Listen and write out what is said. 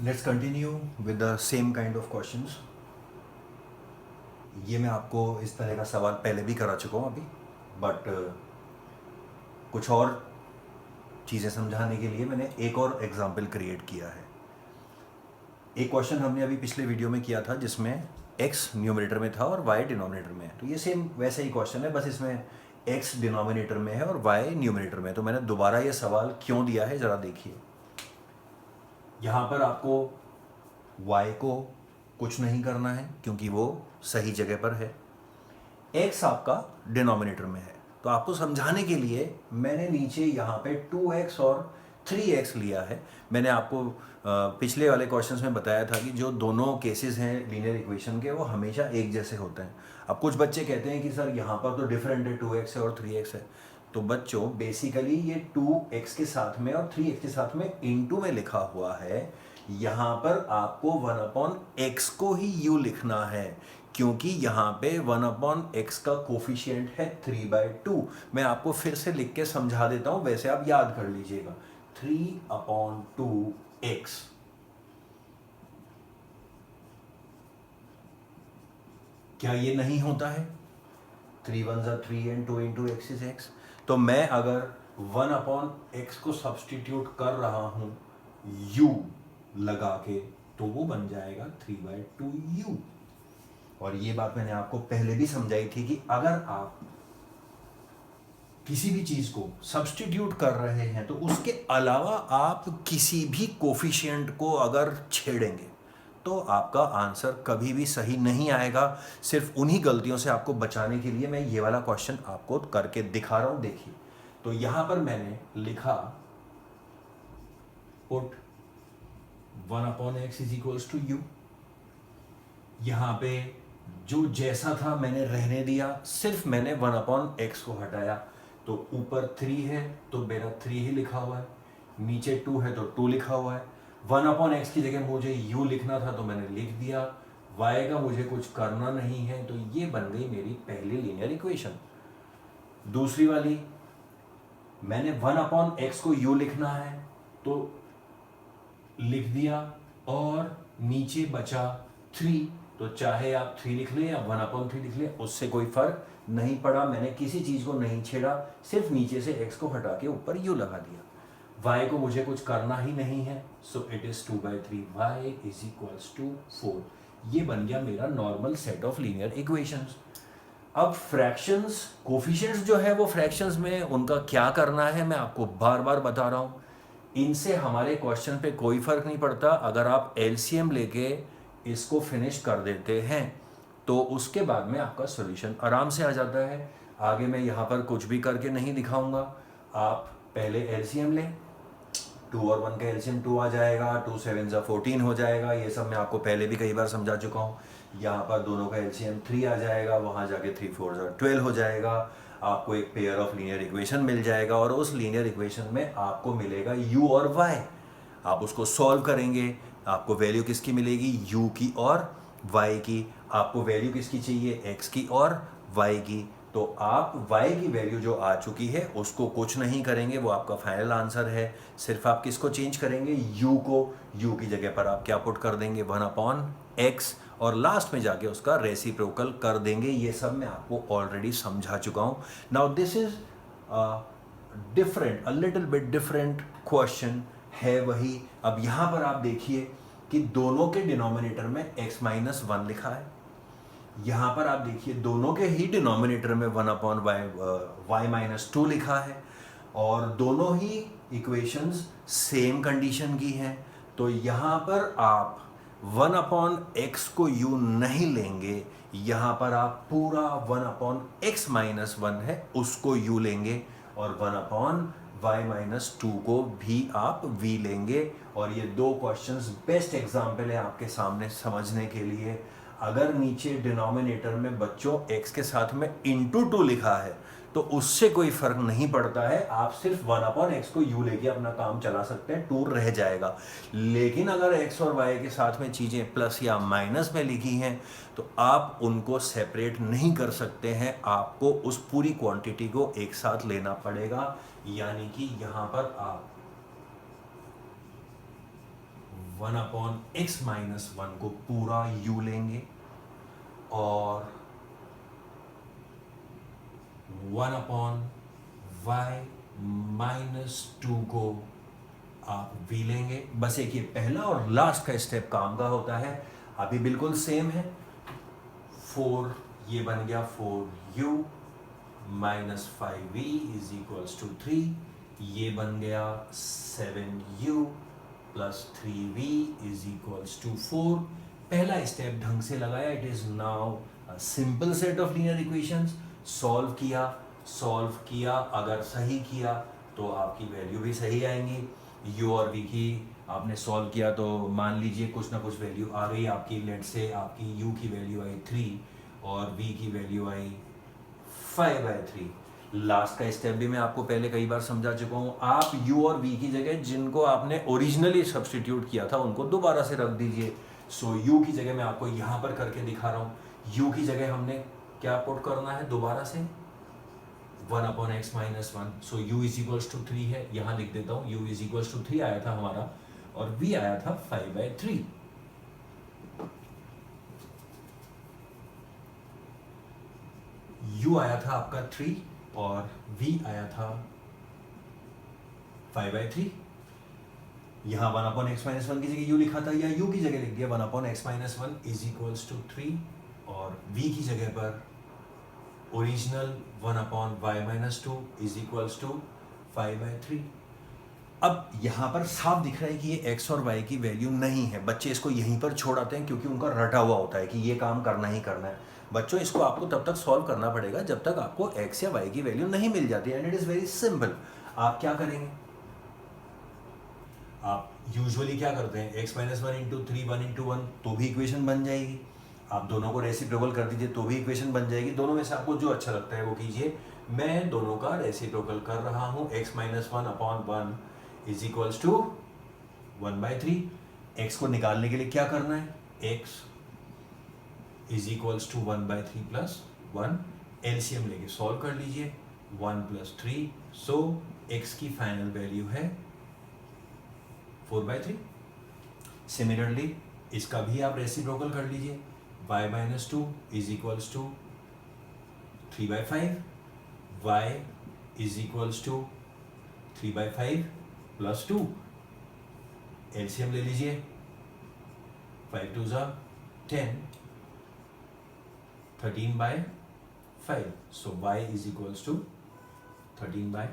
Let's continue with the same kind of questions. ये मैं आपको इस तरह का सवाल पहले भी करा चुका हूँ अभी, बट कुछ और चीज़ें समझाने के लिए मैंने एक और एग्जाम्पल क्रिएट किया है। एक क्वेश्चन हमने अभी पिछले वीडियो में किया था जिसमें x न्यूमरेटर में था और y डिनोमिनेटर में है। तो ये सेम वैसे ही क्वेश्चन है, बस इसमें x डिनोमिनेटर में है और y न्यूमरेटर में है। तो मैंने दोबारा ये सवाल क्यों दिया है ज़रा देखिए। यहाँ पर आपको y को कुछ नहीं करना है क्योंकि वो सही जगह पर है। x आपका डिनोमिनेटर में है, तो आपको समझाने के लिए मैंने नीचे यहाँ पे 2x और 3x लिया है। मैंने आपको पिछले वाले क्वेश्चंस में बताया था कि जो दोनों केसेस हैं लीनियर इक्वेशन के वो हमेशा एक जैसे होते हैं। अब कुछ बच्चे कहते हैं कि सर यहाँ पर तो डिफरेंट है, 2x है और 3x है। तो बच्चों बेसिकली ये 2x के साथ में और 3x के साथ में इनटू में लिखा हुआ है। यहाँ पर आपको 1/x को ही u लिखना है क्योंकि यहाँ पे 1/x का कोफिशिएंट है 3/2। मैं आपको फिर से लिख के समझा देता हूं, वैसे आप याद कर लीजिएगा। 3/2x। क्या ये नहीं होता है? 3 1 3 and 2 into x is x। तो मैं अगर 1/x को सब्सटीट्यूट कर रहा हूं u लगा के, तो वो बन जाएगा 3/2u। और ये बात मैंने आपको पहले भी समझाई थी कि अगर आप किसी भी चीज को सब्सटीट्यूट कर रहे हैं तो उसके अलावा आप किसी भी कोफिशिएंट को अगर छेड़ेंगे तो आपका आंसर कभी भी सही नहीं आएगा। सिर्फ उन्हीं गलतियों से आपको बचाने के लिए मैं ये वाला क्वेश्चन आपको करके दिखा रहा हूं। देखिए, तो यहां पर मैंने लिखा put 1/x is equals to u. यहां पे जो जैसा था मैंने रहने दिया, सिर्फ मैंने 1/x को हटाया। तो ऊपर 3 है तो मेरा 3 ही लिखा हुआ है, नीचे 2 है तो 2 लिखा हुआ है। 1/x की जगह मुझे u लिखना था तो मैंने लिख दिया। y का मुझे कुछ करना नहीं है, तो ये बन गई मेरी पहली लीनियर इक्वेशन। दूसरी वाली, मैंने 1/x को u लिखना है तो लिख दिया और नीचे बचा 3। तो चाहे आप 3 लिख लें या 1/3 लिख लें, उससे कोई फर्क नहीं पड़ा। मैंने किसी चीज को नहीं छेड़ा, सिर्फ नीचे से x को हटा के ऊपर u लगा दिया। y को मुझे कुछ करना ही नहीं है, so it is 2/3। y is equals to 4। ये बन गया मेरा normal set of linear equations. अब फ्रैक्शंस, कोफिशिएंट्स जो है वो फ्रैक्शंस में उनका क्या करना है मैं आपको बार बार बता रहा हूं। इनसे हमारे क्वेश्चन पे कोई फर्क नहीं पड़ता। अगर आप एलसीएम लेके इसको फिनिश कर देते हैं तो उसके बाद में आपका सॉल्यूशन आराम से आ जाता है। आगे मैं यहाँ पर कुछ भी करके नहीं दिखाऊंगा। आप पहले एलसीएम लें, 2 और 1 का एलसीएम 2 आ जाएगा, 2 7 14 हो जाएगा। ये सब मैं आपको पहले भी कई बार समझा चुका हूँ। यहाँ पर दोनों का एलसीएम 3 आ जाएगा, वहाँ जाके 3 4 12 हो जाएगा। आपको एक पेयर ऑफ लीनियर इक्वेशन मिल जाएगा और उस लीनियर इक्वेशन में आपको मिलेगा u और y। आप उसको सॉल्व करेंगे, आपको वैल्यू किसकी मिलेगी? u की और y की। आपको वैल्यू किसकी चाहिए? x की और y की। तो आप y की वैल्यू जो आ चुकी है उसको कुछ नहीं करेंगे, वो आपका फाइनल आंसर है। सिर्फ आप किसको चेंज करेंगे? u को। u की जगह पर आप क्या पुट कर देंगे? 1/x और लास्ट में जाके उसका रेसिप्रोकल कर देंगे। ये सब मैं आपको ऑलरेडी समझा चुका हूं। Now this is different, a little bit different question है वही। अब यहां पर आप देखिए कि दोनों के डिनोमिनेटर में x-1 लिखा है। यहां पर आप देखिए दोनों के ही डिनोमिनेटर में 1/y-2 लिखा है और दोनों ही इक्वेशंस सेम कंडीशन की हैं। तो यहां पर आप 1/x को u नहीं लेंगे, यहां पर आप पूरा 1/x-1 है उसको u लेंगे और 1/y-2 को भी आप v लेंगे। और ये दो क्वेश्चंस बेस्ट एग्जाम्पल है आपके सामने समझने के लिए। अगर नीचे डिनोमिनेटर में बच्चों x के साथ में इंटू 2 लिखा है तो उससे कोई फर्क नहीं पड़ता है। आप सिर्फ 1/x को u लेके अपना काम चला सकते हैं, 2 रह जाएगा। लेकिन अगर x और y के साथ में चीजें प्लस या माइनस में लिखी हैं तो आप उनको सेपरेट नहीं कर सकते हैं, आपको उस पूरी क्वांटिटी को एक साथ लेना पड़ेगा। यानी कि यहां पर आप 1/x-1 को पूरा u लेंगे और 1/y-2 को आप v लेंगे। बस एक ये पहला और लास्ट का स्टेप काम का होता है, अभी बिल्कुल सेम है। 4 ये बन गया 4u minus 5v is equals to 3, ये बन गया 7u plus 3v is equals to 4। पहला स्टेप ढंग से लगाया, it is now a simple set of linear equations. Solve किया, अगर सही किया तो आपकी वैल्यू भी सही आएंगी। u और v की आपने सॉल्व किया तो मान लीजिए कुछ ना कुछ वैल्यू आ गई आपकी। लेट से आपकी u की वैल्यू आई 3 और v की वैल्यू आई 5/3। लास्ट का स्टेप भी मैं आपको पहले कई बार समझा चुका हूं। आप u और v की जगह जिनको आपने ओरिजिनली सब्स्टिट्यूट किया था उनको दोबारा से रख दीजिए। सो u की जगह मैं आपको यहां पर करके दिखा रहा हूं। u की जगह हमने क्या पुट करना है दोबारा से 1/x-1। So u is equals to 3 है, यहां लिख देता हूं। u इज इक्वल्स टू 3 आया था हमारा और v आया था 5/3। u आया था आपका 3 और v आया था 5/3। यहां 1/x-1 की जगह u लिखा था या u की जगह लिख दिया 1/x-1 इज इक्वल्स टू 3 और v की जगह पर original 1/y-2 is equals to 5/3। अब यहां पर साफ दिख रहा है कि ये x और y की वैल्यू नहीं है। बच्चे इसको यहीं पर छोड़ आते हैं क्योंकि उनका रटा हुआ होता है कि ये काम करना ही करना है। बच्चों इसको आपको तब तक सॉल्व करना पड़ेगा जब तक आपको x या y की वैल्यू नहीं मिल जाती। And it is very simple. आप क्या करेंगे, आप यूजुअली क्या करते हैं x-1 इंटू 3 1 इंटू 1 तो भी इक्वेशन बन जाएगी। आप दोनों को रेसिप्रोकल कर दीजिए तो भी इक्वेशन बन जाएगी। दोनों में से आपको जो अच्छा लगता है वो कीजिए। मैं दोनों का रेसिप्रोकल कर रहा हूं। x-1/1 is equals to 1/3। x को निकालने के लिए क्या करना है, x is equals to 1/3 plus 1। LCM लेके सॉल्व कर लीजिए 1 प्लस 3। सो x की फाइनल वैल्यू है 4/3। सिमिलरली इसका भी आप रेसिप्रोकल कर लीजिए y-2 is equals to 3/5। y is equals to 3/5 plus 2। LCM ले लीजिए 5 2 ज़ा 10, 13/5। So y is equals to 13/5।